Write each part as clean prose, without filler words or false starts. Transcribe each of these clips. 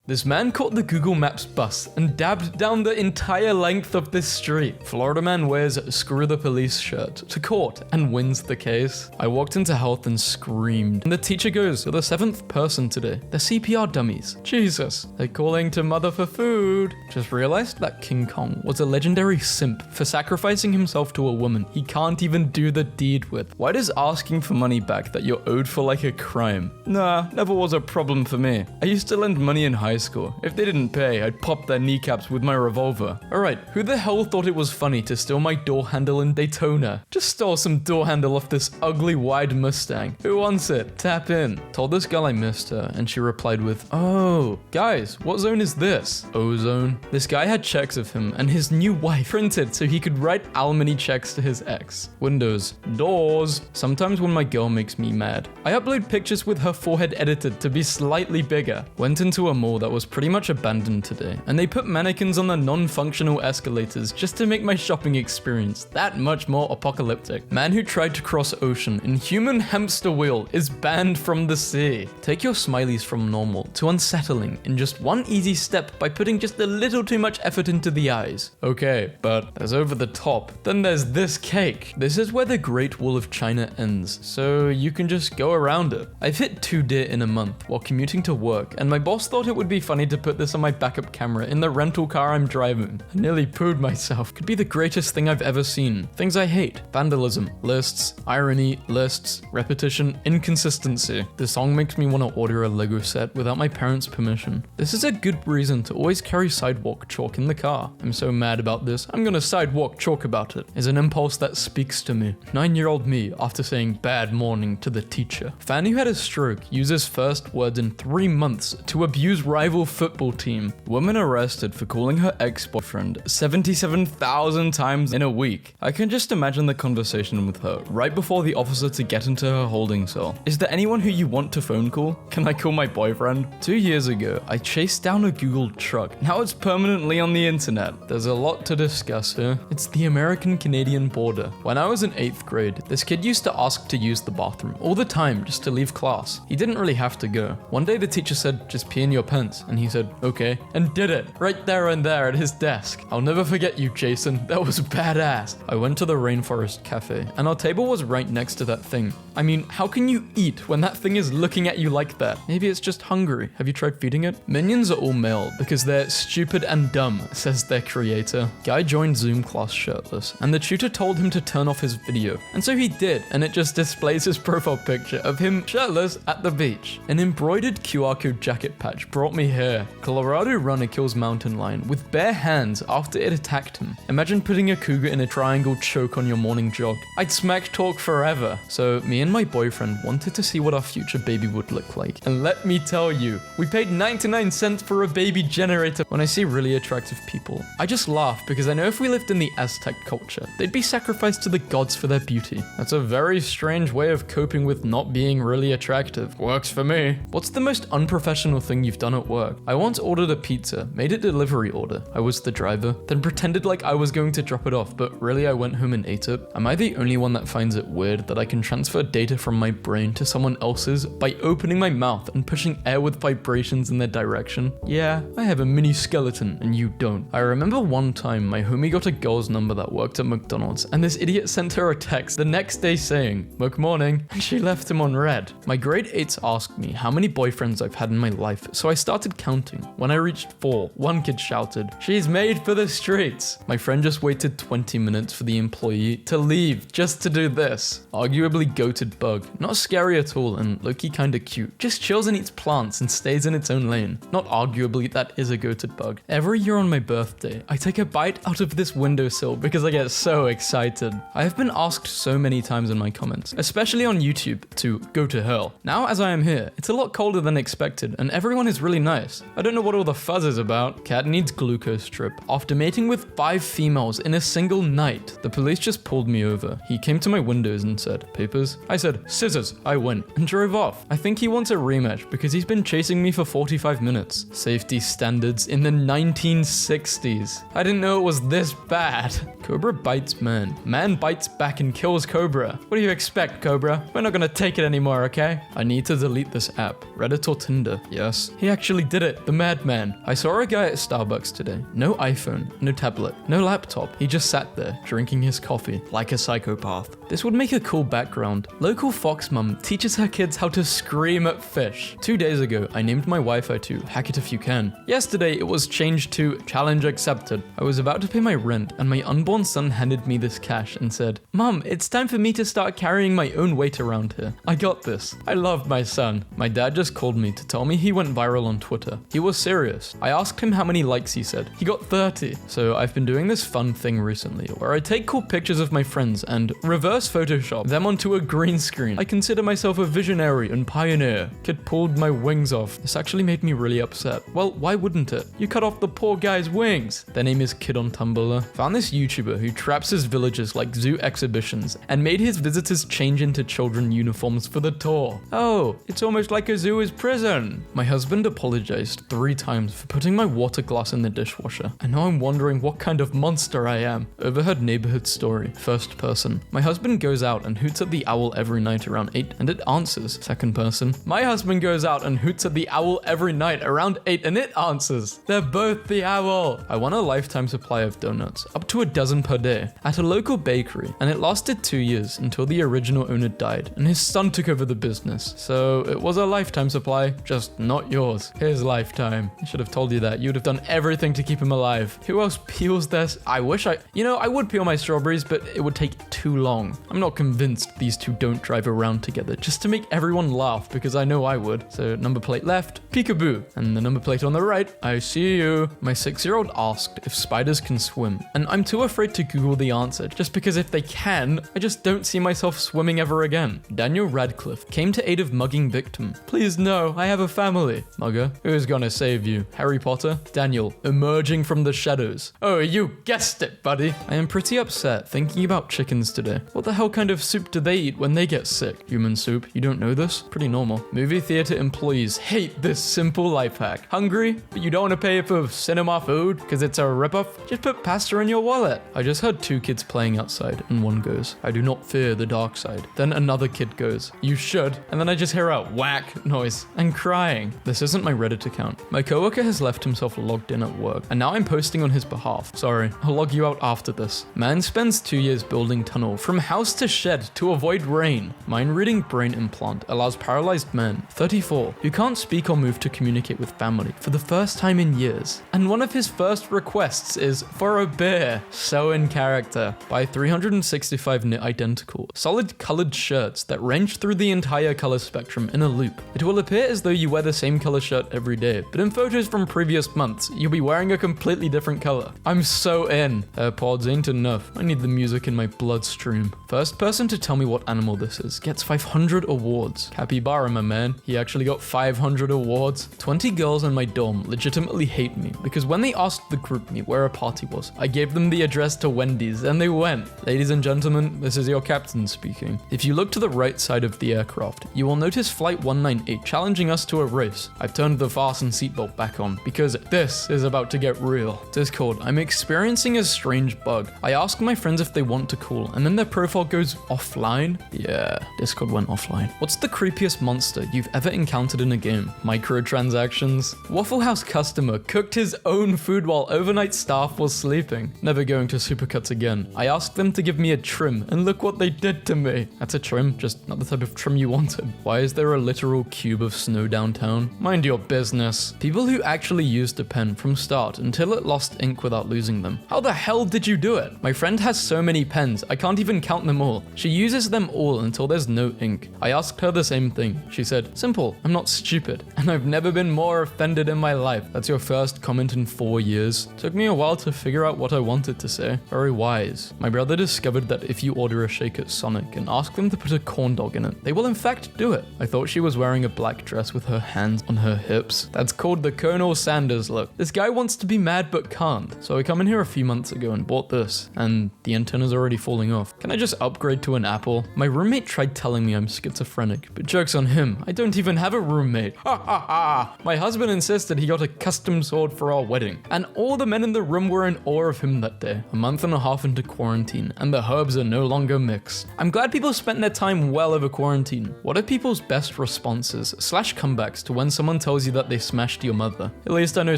This man caught the Google Maps bus and dabbed down the entire length of this street. Florida man wears "screw the police" shirt to court and wins the case. I walked into health and screamed. And the teacher goes, "You're the 7th person today. They're CPR dummies. Jesus. They're calling to mother for food." Just realized that King Kong was a legendary simp for sacrificing himself to a woman he can't even do the deed with. Why does asking for money back that you're owed for like a crime? Nah, never was a problem for me. I used to lend money in high school. If they didn't pay, I'd pop their kneecaps with my revolver. Alright, who the hell thought it was funny to steal my door handle in Daytona? Just stole some door handle off this ugly wide Mustang. Who wants it? Tap in. Told this girl I missed her, and she replied with, "Oh, guys, what zone is this?" Ozone. This guy had checks of him and his new wife printed so he could write alimony checks to his ex. Windows. Doors. Sometimes when my girl makes me mad, I upload pictures with her forehead edited to be slightly bigger. Went into a mall that was pretty much abandoned today, and they put mannequins on the non-functional escalators just to make my shopping experience that much more apocalyptic. Man who tried to cross ocean in human hamster wheel is banned from the sea. Take your smileys from normal to unsettling in just one easy step by putting just a little too much effort into the eyes. Okay, but there's over the top. Then there's this cake. This is where the Great Wall of China ends, so you can just go around it. I've hit 2 deer in a month while commuting to work, and my boss thought it would be funny to put this on my backup camera in the rental car I'm driving. I nearly pooed myself. Could be the greatest thing I've ever seen. Things I hate. Vandalism, lists, irony, lists, repetition, inconsistency. This song makes me want to order a Lego set without my parents' permission. This is a good reason to always carry sidewalk chalk in the car. I'm so mad about this, I'm gonna sidewalk chalk about it. Is an impulse that speaks to me. 9-year-old me after saying bad morning to the teacher. Fan who had a stroke uses first words in 3 months to abuse rival football team. Woman arrested for calling her ex-boyfriend 77,000 times in a week. I can just imagine the conversation with her right before the officer to get into her holding cell. Is there anyone who you want to phone call? Can I call my boyfriend? 2 years ago, I chased down a Google truck. Now it's permanently on the internet. There's a lot to discuss here. It's the American-Canadian border. When I was in 8th grade, this kid used to ask to use the bathroom all the time just to leave class. He didn't really have to go. One day the teacher said, "Just pee in your pants," and he said, "Okay," and did it right there and there at his desk. I'll never forget you, Jason. That was badass. I went to the Rainforest Cafe, and our table was right next to that thing. I mean, how can you eat when that thing is looking at you like that? Maybe it's just hungry. Have you tried feeding it? Minions are all male because they're stupid and dumb, says their creator. Guy joined Zoom class shirtless, and the tutor told him to turn off his video. And so he did, and it just displays his profile picture of him shirtless at the beach. An embroidered QR code jacket patch brought me here. Colorado runner kills mountain lion with bare hands after it attacked him. Imagine putting a cougar in a triangle choke on your morning jog. I'd smack talk forever. So me and my boyfriend wanted to see what our future baby would look like. And let me tell you, we paid 99 cents for a baby generator. When I see really attractive people, I just laugh because I know if we lived in the Aztec culture, they'd be sacrificed to the gods for their beauty. That's a very strange way of coping with not being really attractive. Works for me. What's the most unprofessional thing you've done at work? I once ordered a pizza, made a delivery order. I was the driver, then pretended like I was going to drop it off, but really I went home and ate it. Am I the only one that finds it weird that I can transfer data from my brain to someone else's by opening my mouth and pushing air with vibrations in their direction? Yeah, I have a mini skeleton and you don't. I remember one time my homie got a girl's number that worked at McDonald's, and this idiot sent her a text the next day saying, "Good morning," and she left him on red. My grade 8s asked me how many boyfriends I've had in my life, so I started counting. When I reached 4, one kid shouted, "She's made for the streets." My friend just waited 20 minutes for the employee to leave just to do this. Arguably goated bug. Not scary at all and low-key kinda cute. Just chills and eats plants and stays in its own lane. Not arguably, that is a goated bug. Every year on my birthday, I take a bite out of this windowsill because I get so excited. I have been asked so many times in my comments, especially on YouTube, to go to hell. Now as I am here, it's a lot colder than expected and everyone is really nice. I don't know what all the fuzz is about. Cat needs glucose drip. After mating with 5 females in a single night, the police just pulled me over. He came to my windows and said, "Papers?" I said, "Scissors." I went and drove off. I think he wants a rematch because he's been chasing me for 45 minutes. Safety standards in the 1960s. I didn't know it was this bad. Cobra bites man. Man bites back and kills Cobra. What do you expect, Cobra? We're not gonna take it anymore, okay? I need to delete this app. Reddit or Tinder? Yes. He actually actually did it, the madman. I saw a guy at Starbucks today. No iPhone, no tablet, no laptop. He just sat there, drinking his coffee, like a psychopath. This would make a cool background. Local fox mum teaches her kids how to scream at fish. 2 days ago, I named my Wi-Fi to Hack It If You Can. Yesterday, it was changed to Challenge Accepted. I was about to pay my rent, and my unborn son handed me this cash and said, "Mom, it's time for me to start carrying my own weight around here. I got this. I love my son." My dad just called me to tell me he went viral on Twitter. He was serious. I asked him how many likes he said. He got 30. So I've been doing this fun thing recently where I take cool pictures of my friends and reverse Photoshop them onto a green screen. I consider myself a visionary and pioneer. Kid pulled my wings off. This actually made me really upset. Well, why wouldn't it? You cut off the poor guy's wings. Their name is Kid on Tumblr. Found this YouTuber who traps his villagers like zoo exhibitions and made his visitors change into children uniforms for the tour. Oh, it's almost like a zoo is prison. My husband apologized 3 times for putting my water glass in the dishwasher. And now I'm wondering what kind of monster I am. Overheard neighborhood story. First person. My husband goes out and hoots at the owl every night around 8 and it answers. Second person. My husband goes out and hoots at the owl every night around 8 and it answers. They're both the owl. I won a lifetime supply of donuts, up to a dozen per day, at a local bakery, and it lasted 2 years until the original owner died and his son took over the business. So it was a lifetime supply, just not yours. His lifetime. I should have told you that. You would have done everything to keep him alive. Who else peels this? I would peel my strawberries, but it would take too long. I'm not convinced these two don't drive around together just to make everyone laugh because I know I would. So number plate left, peekaboo. And the number plate on the right, I see you. My 6-year-old asked if spiders can swim, and I'm too afraid to Google the answer just because if they can, I just don't see myself swimming ever again. Daniel Radcliffe came to aid of mugging victim. Please no, I have a family. Mugger, who's gonna save you? Harry Potter? Daniel, emerging from the shadows. Oh, you guessed it, buddy. I am pretty upset thinking about chickens today. What the hell kind of soup do they eat when they get sick? Human soup? You don't know this? Pretty normal. Movie theater employees hate this simple life hack. Hungry, but you don't want to pay for cinema food because it's a ripoff? Just put pasta in your wallet. I just heard 2 kids playing outside and one goes, "I do not fear the dark side." Then another kid goes, "You should." And then I just hear a whack noise and crying. This isn't my Reddit account. My coworker has left himself logged in at work and now I'm posting on his behalf. Sorry, I'll log you out after this. Man spends 2 years building tunnel from house to shed to avoid rain. Mind reading brain implant allows paralyzed man, 34, who can't speak or move to communicate with family for the first time in years. And one of his first requests is for a beer. So in character. Buy 365 knit identical, solid colored shirts that range through the entire color spectrum in a loop. It will appear as though you wear the same color shirt every day, but in photos from previous months, you'll be wearing a completely different color. I'm so in. AirPods ain't enough. I need the music in my bloodstream. First person to tell me what animal this is gets 500 awards. Capybara, my man. He actually got 500 awards. 20 girls in my dorm legitimately hate me because when they asked the group me where a party was, I gave them the address to Wendy's and they went. Ladies and gentlemen, this is your captain speaking. If you look to the right side of the aircraft, you will notice Flight 198 challenging us to a race. I've turned the fasten seatbelt back on because this is about to get real. Discord, I'm experiencing a strange bug. I ask my friends if they want to call and then their profile goes offline. Yeah, Discord went offline. What's the creepiest monster you've ever encountered in a game? Microtransactions? Waffle House customer cooked his own food while overnight staff was sleeping. Never going to Supercuts again. I asked them to give me a trim and look what they did to me. That's a trim, just not the type of trim you wanted. Why is there a literal cube of snow downtown? Mind your business. People who actually used a pen from start until it lost ink without losing them. How the hell did you do it? My friend has so many pens, I can't even count them all. She uses them all until there's no ink. I asked her the same thing. She said, simple, I'm not stupid. And I've never been more offended in my life. That's your first comment in 4 years. Took me a while to figure out what I wanted to say. Very wise. My brother discovered that if you order a shake at Sonic and ask them to put a corn dog in it, they will in fact do it. I thought she was wearing a black dress with her hands on her hips. That's called the Colonel Sanders look. This guy wants to be mad but can't. So I come in here a few months ago and bought this, and the antenna's already falling off. Can I just upgrade to an Apple? My roommate tried telling me I'm schizophrenic, but joke's on him. I don't even have a roommate. Ha ha ha! My husband insisted he got a custom sword for our wedding, and all the men in the room were in awe of him that day. A month and a half into quarantine, and the herbs are no longer mixed. I'm glad people spent their time well over quarantine. What are people's best responses / comebacks to when someone tells tells you that they smashed your mother. At least I know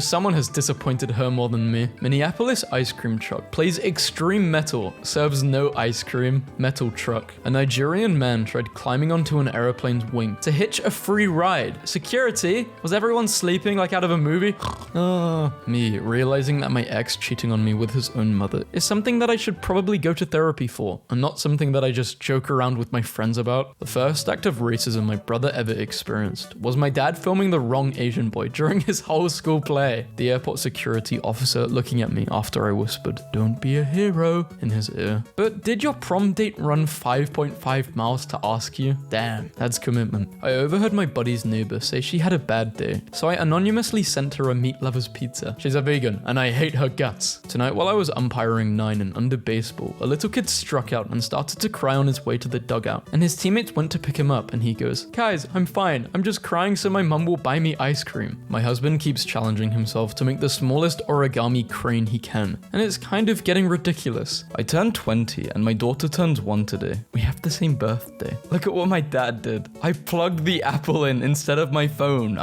someone has disappointed her more than me. Minneapolis ice cream truck plays extreme metal, serves no ice cream, metal truck. A Nigerian man tried climbing onto an aeroplane's wing to hitch a free ride. Security? Was everyone sleeping like out of a movie? Me realizing that my ex cheating on me with his own mother is something that I should probably go to therapy for, and not something that I just joke around with my friends about. The first act of racism my brother ever experienced was my dad filming the wrong Asian boy during his whole school play. The airport security officer looking at me after I whispered, "Don't be a hero," in his ear. But did your prom date run 5.5 miles to ask you? Damn, that's commitment. I overheard my buddy's neighbor say she had a bad day, so I anonymously sent her a meat lover's pizza. She's a vegan, and I hate her guts. Tonight, while I was umpiring 9 and under baseball, a little kid struck out and started to cry on his way to the dugout, and his teammates went to pick him up, and he goes, "Guys, I'm fine. I'm just crying so my mum will buy me ice cream." My husband keeps challenging himself to make the smallest origami crane he can, and it's kind of getting ridiculous. I turned 20, and my daughter turns 1 today. We have the same birthday. Look at what my dad did. I plugged the Apple in instead of my phone.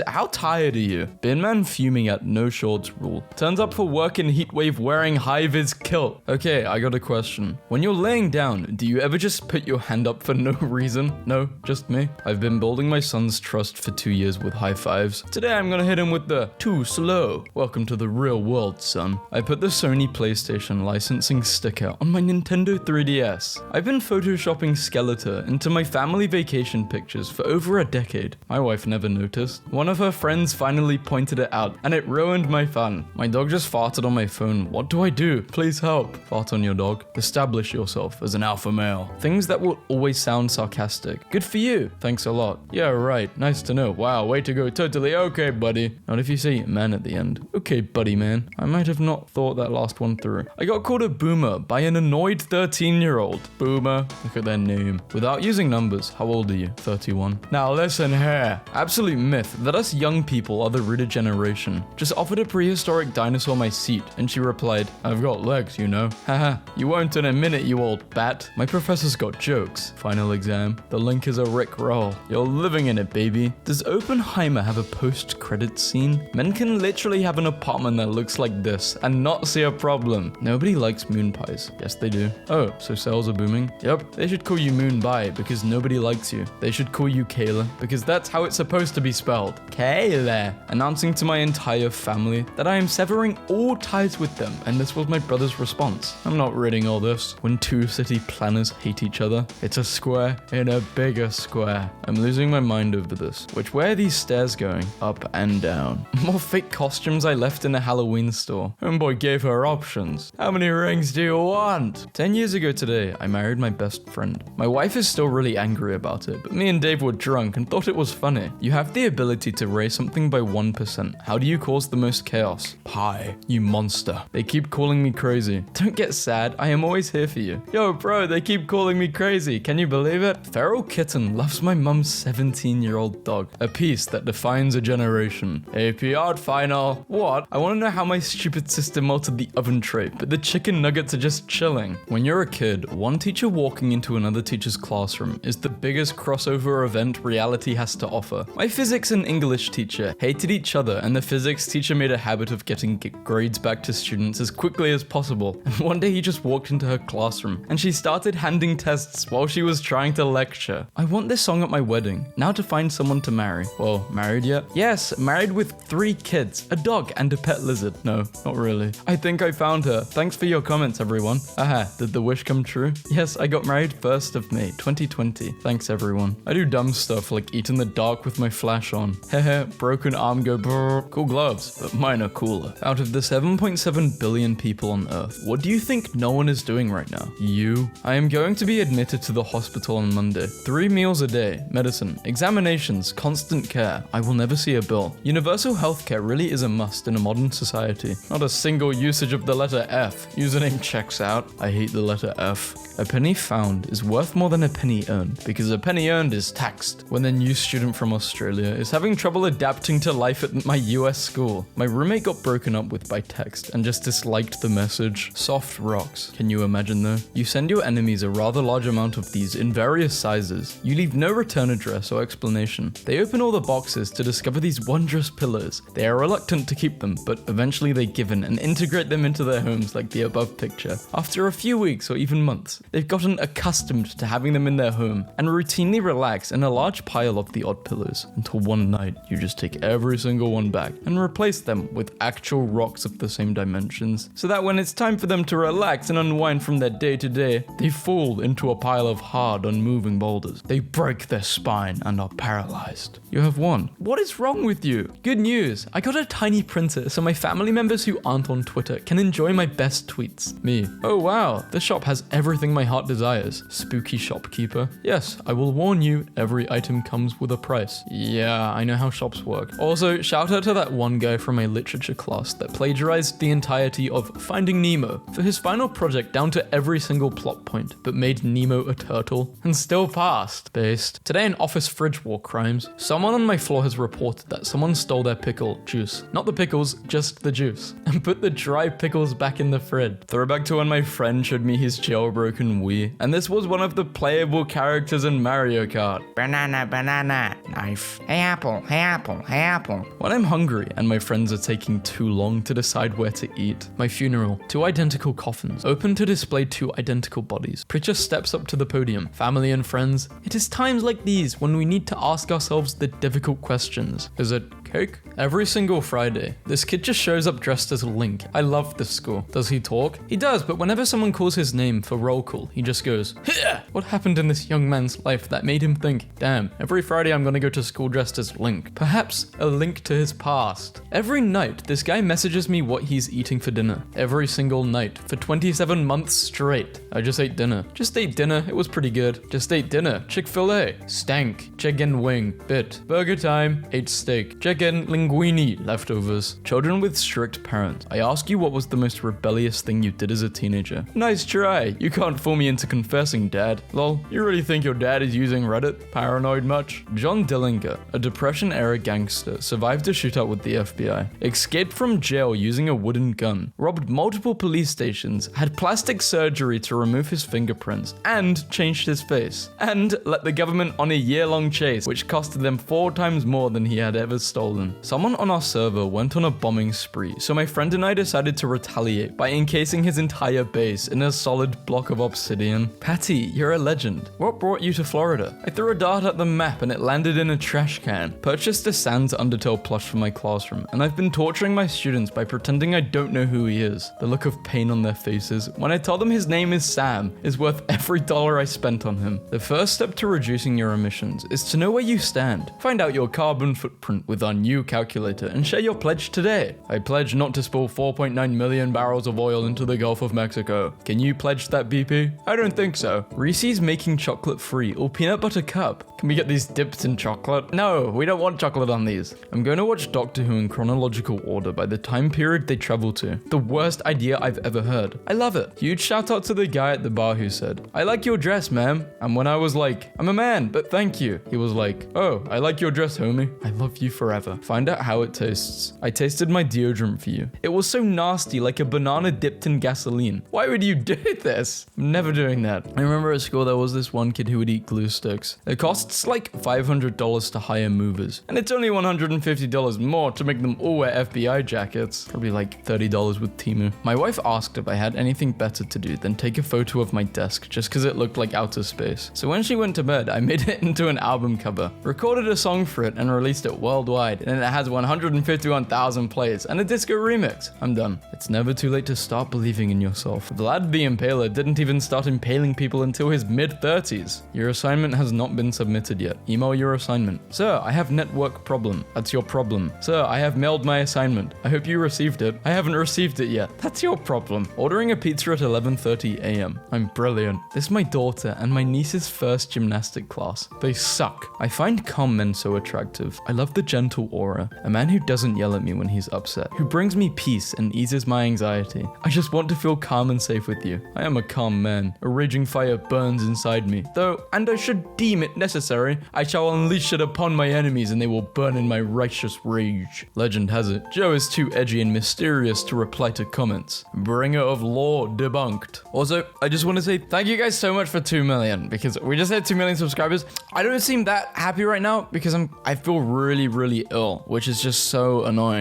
How tired are you? Bin man fuming at no shorts rule. Turns up for work in heatwave wearing high-vis kilt. Okay, I got a question. When you're laying down, do you ever just put your hand up for no reason? No, just me. I've been building my son's trust for 2 years with high fives. Today I'm gonna hit him with the too slow. Welcome to the real world, son. I put the Sony PlayStation licensing sticker on my Nintendo 3DS. I've been photoshopping Skeletor into my family vacation pictures for over a decade. My wife never noticed. One of her friends finally pointed it out, and it ruined my fun. My dog just farted on my phone. What do I do? Please help. Fart on your dog. Establish yourself as an alpha male. Things that will always sound sarcastic. Good for you. Thanks a lot. Yeah, right. Nice to know. Wow, way to go. Totally okay, buddy. Not if you say man at the end. Okay, buddy, man. I might have not thought that last one through. I got called a boomer by an annoyed 13-year-old. Boomer. Look at their name. Without using numbers, how old are you? 31. Now listen here. Absolute myth that us young people are the rooted generation. Just offered a prehistoric dinosaur my seat, and she replied, "I've got legs, you know." Haha, you won't in a minute, you old bat. My professor's got jokes. Final exam. The link is a Rick roll. You're living in it, baby. Does Oppenheimer have a post-credit scene? Men can literally have an apartment that looks like this and not see a problem. Nobody likes moon pies. Yes, they do. Oh, so sales are booming? Yep. They should call you Moon Bai because nobody likes you. They should call you Kayla because that's how it's supposed to be spelled. Kayla. Announcing to my entire family that I am severing all ties with them, and this was my brother's response. I'm not reading all this. When two city planners hate each other, it's a square in a bigger square. I'm losing my mind over this. Which way are these stairs going? Up and down. More fake costumes I left in a Halloween store. Homeboy gave her options. How many rings do you want? 10 years ago today, I married my best friend. My wife is still really angry about it, but me and Dave were drunk and thought it was funny. You have the ability to raise something by 1%. How do you cause the most chaos? Pie, you monster. They keep calling me crazy. Don't get sad, I am always here for you. Yo bro, they keep calling me crazy. Can you believe it? Feral kitten loves my mum's 17-year-old dog. A piece that defines a generation. AP art final. What? I want to know how my stupid sister melted the oven tray, but the chicken nuggets are just chilling. When you're a kid, one teacher walking into another teacher's classroom is the biggest crossover event reality has to offer. My physics and English teacher hated each other, and the physics teacher made a habit of getting grades back to students as quickly as possible. And one day he just walked into her classroom, and she started handing tests while she was trying to lecture. I want this song at my wedding. Now to find someone to marry. Well, married yet? Yes, married with 3 kids, a dog, and a pet lizard. No, not really. I think I found her. Thanks for your comments, everyone. Aha, did the wish come true? Yes, I got married 1st of May, 2020. Thanks, everyone. I do dumb stuff like eat in the dark with my flash on. Hehe, broken arm go brrr. Cool gloves, but mine are cooler. Out of the 7.7 billion people on Earth, what do you think no one is doing right now? You? I am going to be admitted to the hospital on Monday. 3 meals a day, medicine, examinations, constant care. I will never see a bill. Universal healthcare really is a must in a modern society. Not a single usage of the letter F. Username checks out. I hate the letter F. A penny found is worth more than a penny earned, because a penny earned is taxed. When the new student from Australia is having trouble adapting to life at my US school, my roommate got broken up with by text and just disliked the message. Soft rocks. Can you imagine though? You send your enemies a rather large amount of these in various sizes. You leave no return address or explanation. They open all the boxes to discover these wondrous pillows. They are reluctant to keep them, but eventually they give in and integrate them into their homes like the above picture. After a few weeks or even months, they've gotten accustomed to having them in their home and routinely relax in a large pile of the odd pillows until one night you just take every single one back and replace them with actual rocks of the same dimensions, so that when it's time for them to relax and unwind from their day-to-day, they fall into a pile of hard, unmoving boulders. They break their spine and are paralyzed. You have won. What is wrong with you? Good news, I got a tiny printer so my family members who aren't on Twitter can enjoy my best tweets. Me. Oh wow, this shop has everything my heart desires. Spooky shopkeeper. Yes, I will warn you, every item comes with a price. Yeah, I know how shops work. Also, shout out to that one guy from my literature class that plagiarized the entirety of Finding Nemo for his final project down to every single plot point, but made Nemo a turtle and still passed. Based. Today in office fridge war crimes, someone on my floor has reported that someone stole their pickle juice. Not the pickles, just the juice. And put the dry pickles back in the fridge. Throwback to when my friend showed me his jailbroken Wii, and this was one of the playable characters in Mario Kart. Banana, banana, knife. Hey apple, hey apple, hey apple. When I'm hungry and my friends are taking too long to decide where to eat. My funeral, 2 identical coffins, open to display 2 identical bodies. Preacher steps up to the podium. Family and friends, it is times like these when we need to ask ourselves the difficult questions. Is it cake? Every single Friday, this kid just shows up dressed as Link. I love this school. Does he talk? He does, but whenever someone calls his name for roll call, he just goes, "Here!" What happened in this young man's life that made him think, damn, every Friday I'm gonna go to school dressed as Link? Perhaps a link to his past. Every night, this guy messages me what he's eating for dinner. Every single night, for 27 months straight. I just ate dinner. Just ate dinner, it was pretty good. Just ate dinner. Chick-fil-A. Stank. Chicken wing. Bit. Burger time. Ate steak. Chicken linguine. Leftovers. Children with strict parents. I ask you, what was the most rebellious thing you did as a teenager? Nice try. You can't fool me into confessing, Dad. Lol, you really think your dad is using Reddit? Paranoid much? John Dillinger, a Depression-era gangster, survived a shootout with the FBI, escaped from jail using a wooden gun, robbed multiple police stations, had plastic surgery to remove his fingerprints, and changed his face, and let the government on a year-long chase, which costed them 4 times more than he had ever stolen. Someone on our server went on a bombing spree, so my friend and I decided to retaliate by encasing his entire base in a solid block of obsidian. Patty, you're a legend. What brought you to Florida? I threw a dart at the map and it landed in a trash can. Purchased a Sans Undertale plush for my classroom, and I've been torturing my students by pretending I don't know who he is. The look of pain on their faces when I tell them his name is Sam is worth every dollar I spent on him. The first step to reducing your emissions is to know where you stand. Find out your carbon footprint with our new calculator and share your pledge today. I pledge not to spill 4.9 million barrels of oil into the Gulf of Mexico. Can you pledge that, BP? I don't think so. Reese's making chocolate free or peanut butter cup. Can we get these dipped in chocolate? No, we don't want chocolate on these. I'm going to watch Doctor Who in chronological order by the time period they travel to. The worst idea I've ever heard. I love it. Huge shout out to the guy at the bar who said, "I like your dress, ma'am." And when I was like, "I'm a man, but thank you," he was like, "Oh, I like your dress, homie. I love you forever." Find out how it tastes. I tasted my deodorant for you. It was so nasty, like a banana dipped in gasoline. Why would you do this? I'm never doing that. I remember at school there was this one kid who would eat glue sticks. It costs like $500 to hire movers, and it's only $150 more to make them all wear FBI jackets. Probably like $30 with Temu. My wife asked if I had anything better to do than take a photo of my desk just because it looked like outer space. So when she went to bed, I made it into an album cover, recorded a song for it, and released it worldwide, and it has 151,000 plays and a disco remix. I'm done. It's never too late to start believing in yourself. Vlad the Impaler didn't even start impaling people until his mid-30s. Your assignment has not been submitted yet. Email your assignment. Sir, I have network problem. That's your problem. Sir, I have mailed my assignment. I hope you received it. I haven't received it yet. That's your problem. Ordering a pizza at 11:30 a.m. I'm brilliant. This is my daughter and my niece's first gymnastic class. They suck. I find calm men so attractive. I love the gentle magical aura. A man who doesn't yell at me when he's upset. Who brings me peace and eases my anxiety. I just want to feel calm and safe with you. I am a calm man. A raging fire burns inside me. Though, and I should deem it necessary, I shall unleash it upon my enemies and they will burn in my righteous rage. Legend has it, Joe is too edgy and mysterious to reply to comments. Bringer of law debunked. Also, I just want to say thank you guys so much for 2 million, because we just hit 2 million subscribers. I don't seem that happy right now because I feel really, really ill, which is just so annoying.